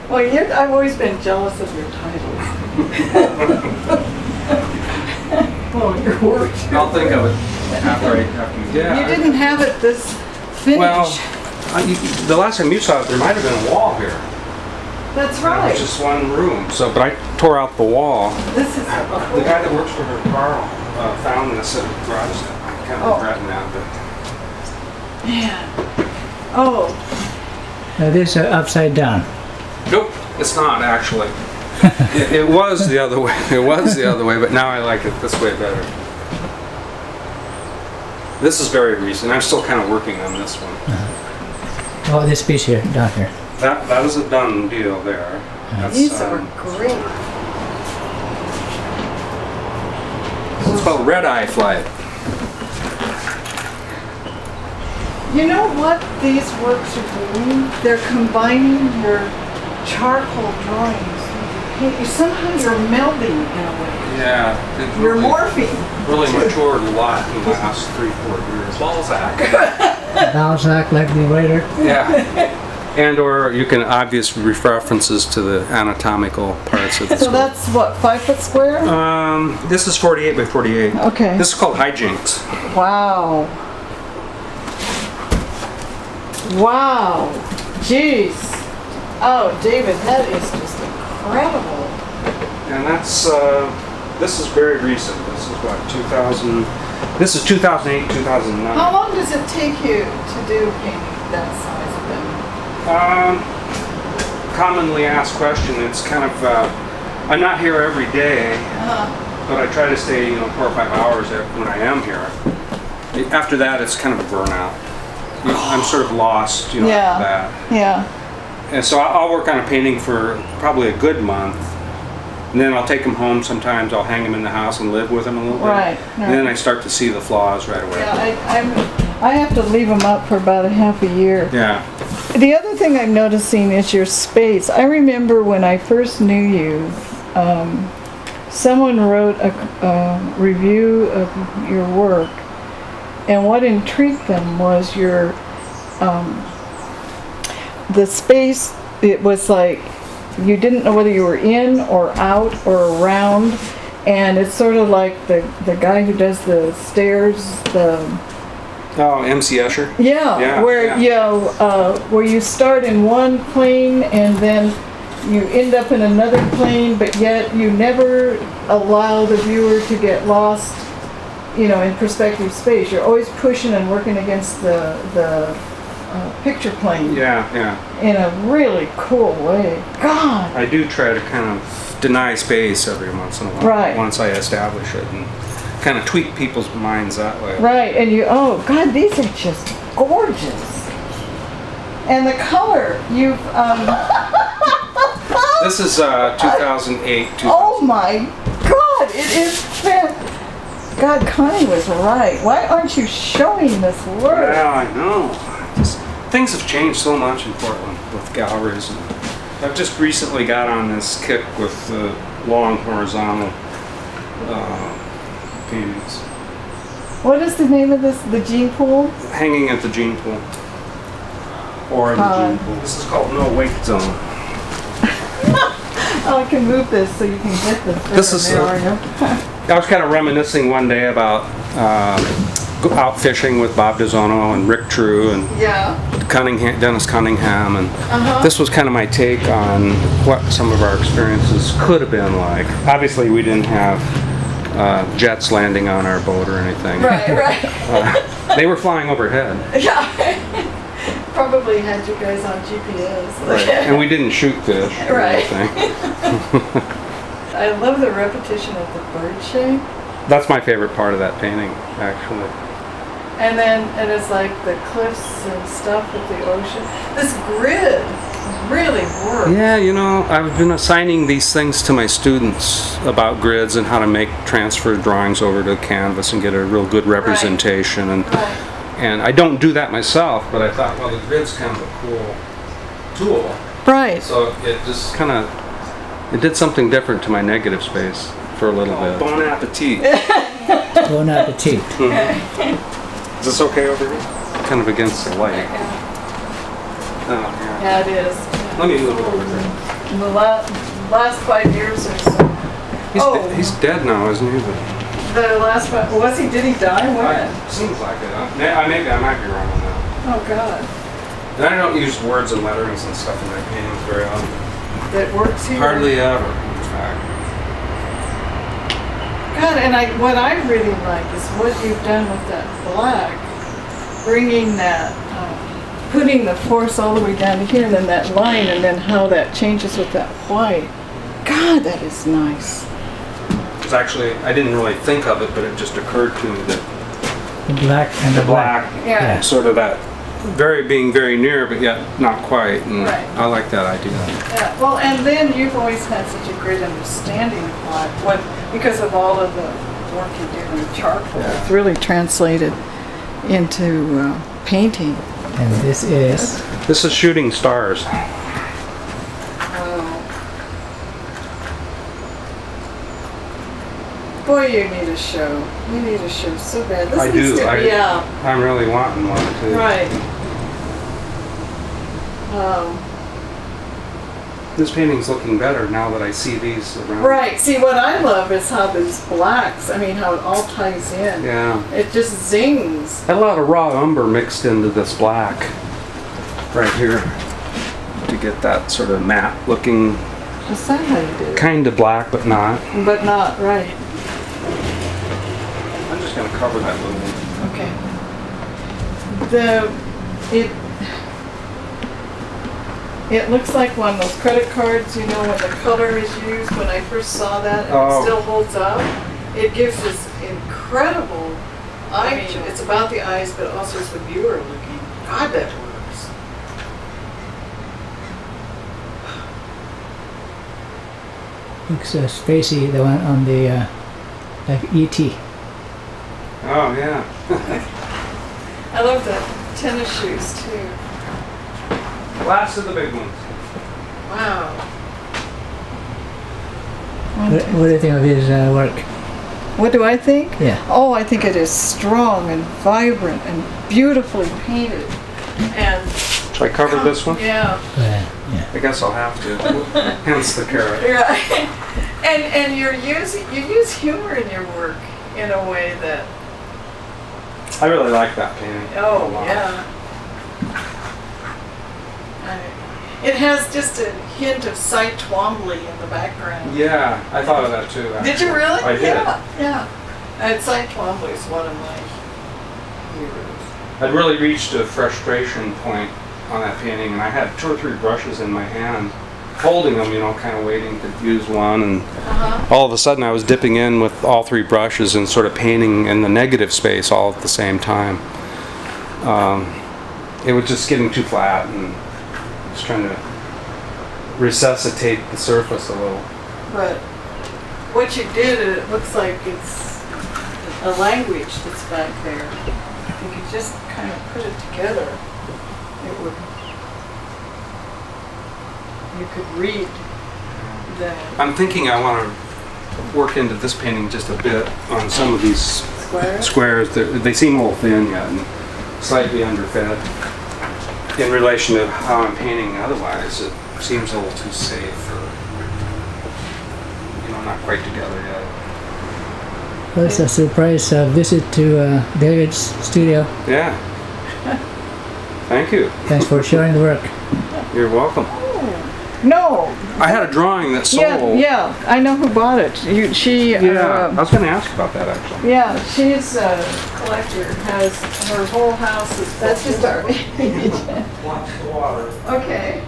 Well, I've always been jealous of your titles. Oh, your work. I'll think of it after you did. You didn't have it this finish. Well, the last time you saw it, there might have been a wall here. That's right. It was just one room. So, but I tore out the wall. This is the guy that works for her, Carl, found this at the garage. I'm kind of regretting that, but. Man. Oh. Now this is upside down. Nope, it's not actually. it was the other way. It was the other way, but now I like it this way better. This is very recent. I'm still kind of working on this one. Oh, this piece here, down here. That is a done deal there. These are great. It's called Red Eye Flight. You know what these works are doing? They're combining your charcoal drawings with your paint. Somehow you're melding in a way. Yeah. You're morphing. Really matured a lot in the last 3-4 years. Balzac. Balzac, like the writer. Yeah. And or you can obvious references to the anatomical parts of the So that's what, 5 foot square? This is 48 by 48. Okay. This is called hijinks. Wow. Wow. Jeez. Oh, David, that is just incredible. And that's, this is very recent. This is what, 2000, this is 2008, 2009. How long does it take you to do painting that size of it? Commonly asked question. It's kind of, I'm not here every day, but I try to stay, 4 or 5 hours when I am here. After that, it's kind of a burnout. I'm sort of lost, after that. Yeah. And so I'll work on a painting for probably a good month. And then I'll take them home sometimes. I'll hang them in the house and live with them a little bit. Right. And then I start to see the flaws right away. Yeah, I have to leave them up for about a half a year. Yeah. The other thing I'm noticing is your space. I remember when I first knew you, someone wrote a review of your work, and what intrigued them was your the space. It was like you didn't know whether you were in or out or around, and it's sort of like the guy who does the stairs, Oh, MC Escher? Yeah, where you start in one plane and then you end up in another plane, but yet you never allow the viewer to get lost, in perspective space. You're always pushing and working against the picture plane. Yeah. In a really cool way. God! I do try to kind of deny space every once in a while. Right. Once I establish it. And kind of tweak people's minds that way. Right, and oh God, these are just gorgeous. And the color, you've, This is 2008, 2000. Oh my God, it is God, Connie was right. Why aren't you showing this work? Well, I know. Things have changed so much in Portland with galleries. And I've just recently got on this kick with long horizontal paintings. What is the name of this? The gene pool? Hanging at the gene pool. Or in the gene pool. This is called No Wake Zone. Oh, I can move this so you can get this is I was kind of reminiscing one day about out fishing with Bob DeZono and Rick True and Dennis Cunningham, and this was kind of my take on what some of our experiences could have been like. Obviously, we didn't have jets landing on our boat or anything. Right. They were flying overhead. Yeah. Probably had you guys on GPS. Right. And we didn't shoot fish or anything. I love the repetition of the bird shape. That's my favorite part of that painting, actually. And it's like the cliffs and stuff with the ocean. This grid really works. Yeah, I've been assigning these things to my students about grids and how to make transfer drawings over to canvas and get a real good representation. And I don't do that myself, but I thought, well, the grid's kind of a cool tool. Right. So it just kind of, it did something different to my negative space for a little bit. Bon appetit. Bon appetit. Is this okay over here? Kind of against the light. Yeah, it is. Let me move it over there. in the last 5 years or so. He's dead now, isn't he? The last one, was he? Did he die? When? Seems like it. Maybe I might be wrong on that. Oh God. And I don't use words and letterings and stuff in my paintings very often. That works here. Hardly ever, in fact. God, and what I really like is what you've done with that black, bringing that, putting the force all the way down here, and then that line, and then how that changes with that white. God, that is nice. It's actually, I didn't really think of it, but it just occurred to me that The black and the black. Yeah. sort of that being very near, but yet not quite. And Right. I like that idea. Yeah, well, and then you've always had such a great understanding of black, because of all of the work you do in charcoal. Yeah. It's really translated into painting. And this is This is Shooting Stars. Boy, you need a show. You need a show so bad. This I needs do. to be out. I'm really wanting one too. Right. This painting's looking better now that I see these around. Right. See, what I love is how these blacks, I mean, how it all ties in. Yeah. It just zings. A lot of raw umber mixed into this black right here to get that sort of matte looking, Is that how you do it? kind of black but not. But not right. I'm just going to cover that little bit. Okay. It looks like one of those credit cards, you know, when the color is used. When I first saw that, and it still holds up. It gives this incredible eye. It's about the eyes, but also as the viewer looking. God, that works. looks spacey, the one on the like E.T. Oh, yeah. I love the tennis shoes too. Last of the big ones. Wow. What do you think of his work? What do I think? Yeah. Oh, I think it is strong and vibrant and beautifully painted. And Should I cover this one? yeah. Yeah. I guess I'll have to. Hence the carrot. Right. And you use humor in your work in a way that I really like that painting. oh a lot. yeah. It has just a hint of Cy Twombly in the background. Yeah, I thought of that too. Actually. Did you really? I did. Yeah. And Cy Twombly is one of my heroes. I'd really reached a frustration point on that painting, and I had 2 or 3 brushes in my hand, holding them, you know, kind of waiting to use one, and all of a sudden I was dipping in with all 3 brushes and sort of painting in the negative space all at the same time. It was just getting too flat, and I was trying to resuscitate the surface a little. But what you did, it looks like it's a language that's back there. If you could just kind of put it together, it would. You could read that. I'm thinking I want to work into this painting just a bit on some of these squares. They seem a little thin yet and slightly underfed in relation to how I'm painting. Otherwise, it seems a little too safe, or not quite together yet. Well, it's a surprise visit to David's studio. Yeah. Thank you. Thanks for sharing the work. You're welcome. No. I had a drawing that sold. Yeah, I know who bought it. Yeah, I was going to ask about that actually. Yeah, she's a collector. Has her whole house is. That's just our. Watch the water. Okay.